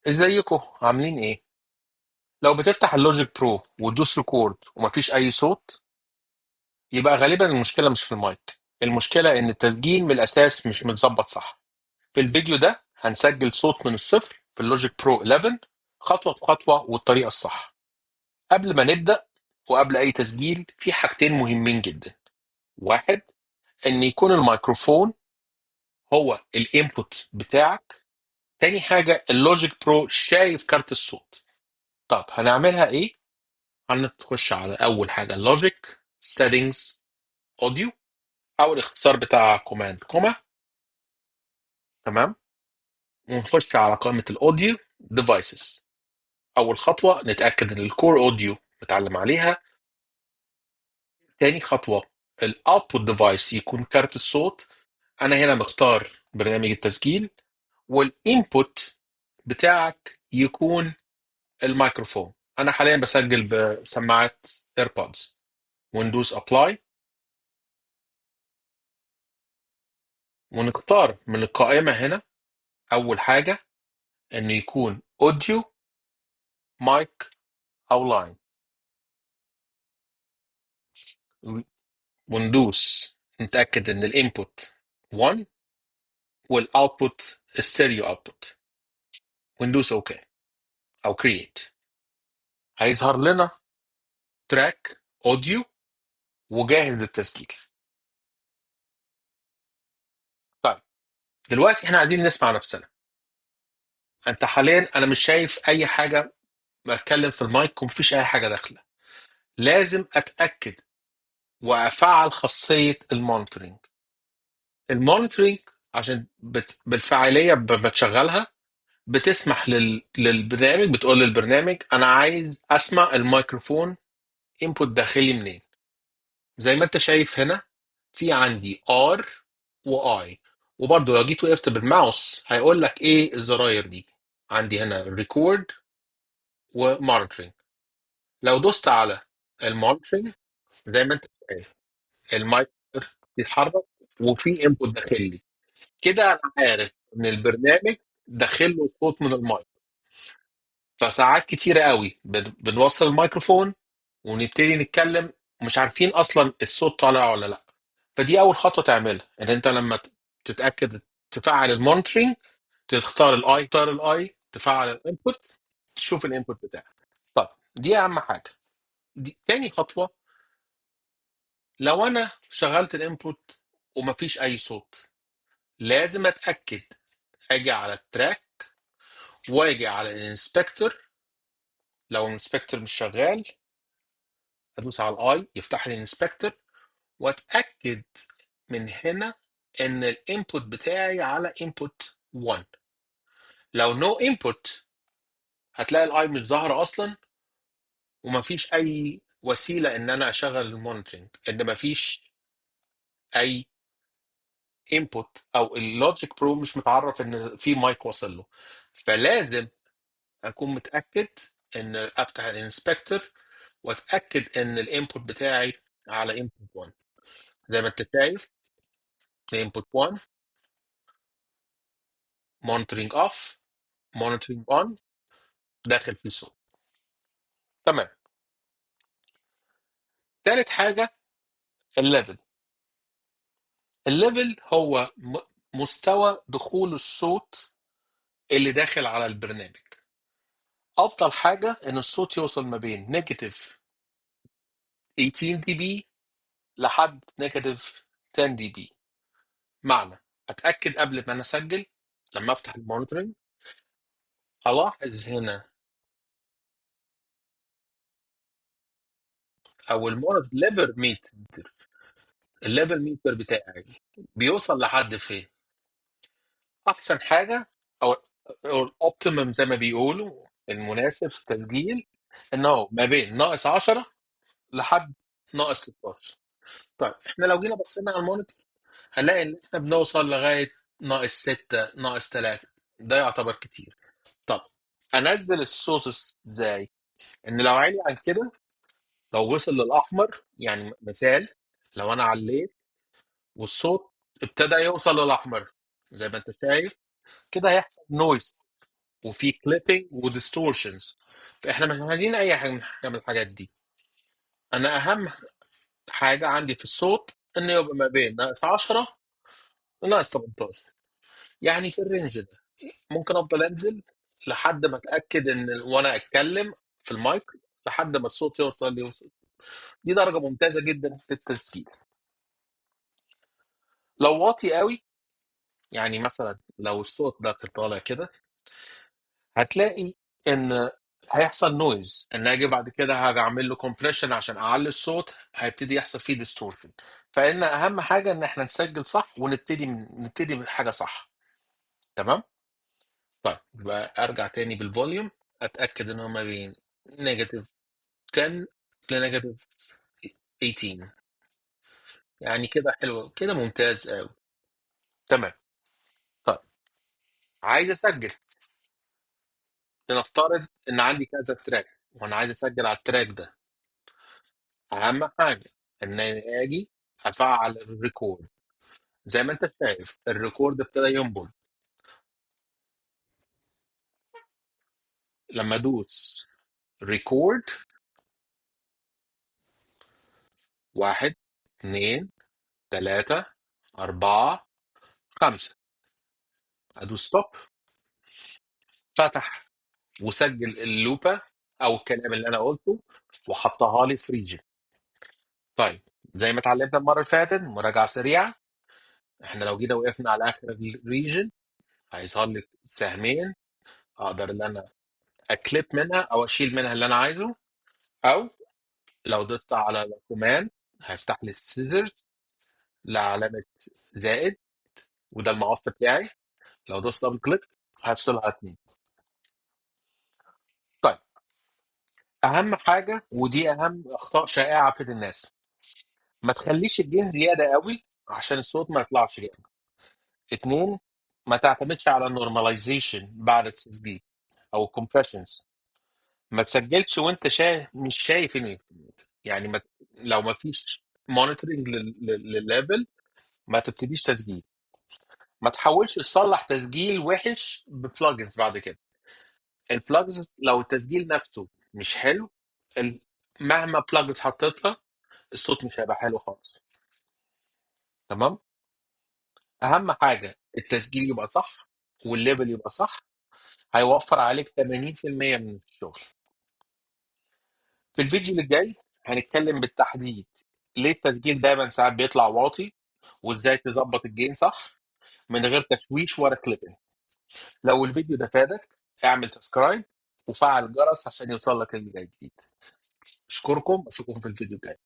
ازيكم عاملين ايه؟ لو بتفتح اللوجيك برو وتدوس ريكورد ومفيش اي صوت، يبقى غالبا المشكله مش في المايك. المشكله ان التسجيل من الاساس مش متظبط صح. في الفيديو ده هنسجل صوت من الصفر في اللوجيك برو 11 خطوه بخطوه والطريقه الصح. قبل ما نبدا وقبل اي تسجيل في حاجتين مهمين جدا. واحد، ان يكون الميكروفون هو الانبوت بتاعك. تاني حاجه، اللوجيك برو شايف كارت الصوت. طب هنعملها ايه؟ هنخش على اول حاجه لوجيك سيتنجز اوديو، او الاختصار بتاع كوماند كوما. تمام. ونخش على قائمه الاوديو ديفايسز. اول خطوه نتاكد ان الكور اوديو متعلم عليها. تاني خطوه الاوتبوت ديفايس يكون كارت الصوت. انا هنا مختار برنامج التسجيل. والانبوت بتاعك يكون الميكروفون. انا حاليا بسجل بسماعات ايربودز. وندوس ابلاي ونختار من القائمه هنا اول حاجه انه يكون اوديو مايك او لاين. وندوس نتاكد ان الانبوت 1 والاوتبوت ستيريو اوتبوت. وندوس اوكي او كرييت. هيظهر لنا تراك اوديو وجاهز للتسجيل. طيب، دلوقتي احنا عايزين نسمع نفسنا. انت حاليا انا مش شايف اي حاجه. بتكلم في المايك ومفيش اي حاجه داخله. لازم اتاكد وافعل خاصيه المونيتورنج. المونيتورنج عشان بالفعاليه بتشغلها. بتسمح للبرنامج، بتقول للبرنامج انا عايز اسمع الميكروفون انبوت داخلي منين. زي ما انت شايف هنا في عندي ار واي. وبرضه لو جيت وقفت بالماوس هيقول لك ايه الزراير دي. عندي هنا ريكورد ومونيتورنج. لو دوست على المونيتورنج زي ما انت شايف المايك بيتحرك وفي انبوت داخلي. كده انا عارف ان البرنامج داخل له صوت من المايك. فساعات كتيرة قوي بنوصل الميكروفون ونبتدي نتكلم مش عارفين اصلا الصوت طالع ولا لا. فدي اول خطوه تعملها ان انت لما تتاكد تفعل المونترنج. تختار الاي تفعل الانبوت. تشوف الانبوت بتاعك. طب دي اهم حاجه. دي تاني خطوه. لو انا شغلت الانبوت ومفيش اي صوت، لازم اتاكد اجي على التراك واجي على الانسبكتور. لو الانسبكتور مش شغال ادوس على الاي يفتح لي الانسبكتور. واتاكد من هنا ان الانبوت بتاعي على انبوت 1. لو نو انبوت هتلاقي الاي مش ظاهره اصلا. ومفيش اي وسيله ان انا اشغل المونيتورنج ان مفيش اي انبوت او اللوجيك برو مش متعرف ان في مايك واصل له. فلازم اكون متاكد ان افتح الانسبكتور واتاكد ان الانبوت بتاعي على انبوت 1. زي ما انت شايف انبوت 1 مونيتورنج اوف مونيتورنج اون داخل فيه صوت. تمام. تالت حاجه الليفل. الليفل هو مستوى دخول الصوت اللي داخل على البرنامج. افضل حاجه ان الصوت يوصل ما بين نيجاتيف 18 دي بي لحد نيجاتيف 10 دي بي. معنى اتاكد قبل ما انا اسجل لما افتح المونيتورنج الاحظ هنا او الليفر ميتر. الليفل ميتر بتاعي بيوصل لحد فين. احسن حاجه او او الاوبتيمم زي ما بيقولوا المناسب في التسجيل انه ما بين ناقص 10 لحد ناقص 16. طيب احنا لو جينا بصينا على المونيتور هنلاقي ان احنا بنوصل لغايه ناقص 6 ناقص 3. ده يعتبر كتير. طب انزل الصوت ازاي؟ ان لو عالي عن كده، لو وصل للاحمر يعني مثال، لو انا عليت والصوت ابتدى يوصل للاحمر زي ما انت شايف كده هيحصل نويز. وفي كليبنج وديستورشنز، فاحنا مش عايزين اي حاجه من الحاجات دي. انا اهم حاجه عندي في الصوت انه يبقى ما بين ناقص 10 وناقص 18، يعني في الرينج ده. ممكن افضل انزل لحد ما اتاكد ان وانا اتكلم في المايك لحد ما الصوت يوصل. دي درجه ممتازه جدا في التسجيل. لو واطي قوي، يعني مثلا لو الصوت داخل طالع كده، هتلاقي ان هيحصل نويز، ان اجي بعد كده هاجي اعمل له كومبريشن عشان اعلي الصوت، هيبتدي يحصل فيه ديستورشن. فان اهم حاجه ان احنا نسجل صح ونبتدي من حاجه صح. تمام. طيب يبقى ارجع تاني بالفوليوم، اتاكد ان هو ما بين نيجاتيف 10 لنيجاتيف 18. يعني كده حلو كده، ممتاز قوي. تمام. طيب عايز اسجل. لنفترض ان عندي كذا تراك وانا عايز اسجل على التراك ده. اهم حاجه ان أنا اجي افعل الريكورد. زي ما انت شايف الريكورد ابتدى ينبض. لما ادوس ريكورد، 1 2 3 4 5، ادوس ستوب، فتح وسجل اللوبة او الكلام اللي انا قلته وحطها لي في ريجن. طيب زي ما اتعلمنا المره اللي فاتت، مراجعه سريعه، احنا لو جينا وقفنا على اخر الريجن هيظهر لي سهمين، اقدر ان انا اكليب منها او اشيل منها اللي انا عايزه، او لو دوست على الكوماند هيفتح لي السيزرز لعلامه زائد، وده المقص بتاعي. لو دوست دبل كليك هيفصلها اتنين. طيب اهم حاجه، ودي اهم اخطاء شائعه في الناس، ما تخليش الجين زياده قوي عشان الصوت ما يطلعش جامد. اتنين، ما تعتمدش على النورماليزيشن بعد التسجيل او الكومبريشنز. ما تسجلش وانت مش شايف ان، يعني لو ما فيش مونيتورنج للليفل ما تبتديش تسجيل. ما تحاولش تصلح تسجيل وحش ببلجنز بعد كده. البلجنز لو التسجيل نفسه مش حلو، ال- مهما بلجنز حطيتها الصوت مش هيبقى حلو خالص. تمام. اهم حاجه التسجيل يبقى صح والليفل يبقى صح، هيوفر عليك 80% من الشغل. في الفيديو اللي جاي هنتكلم بالتحديد ليه التسجيل دايما ساعات بيطلع واطي، وازاي تظبط الجين صح من غير تشويش ولا كليبنج. لو الفيديو ده فادك اعمل سبسكرايب وفعل الجرس عشان يوصل لك اللي جاي جديد. اشكركم، اشوفكم في الفيديو الجاي.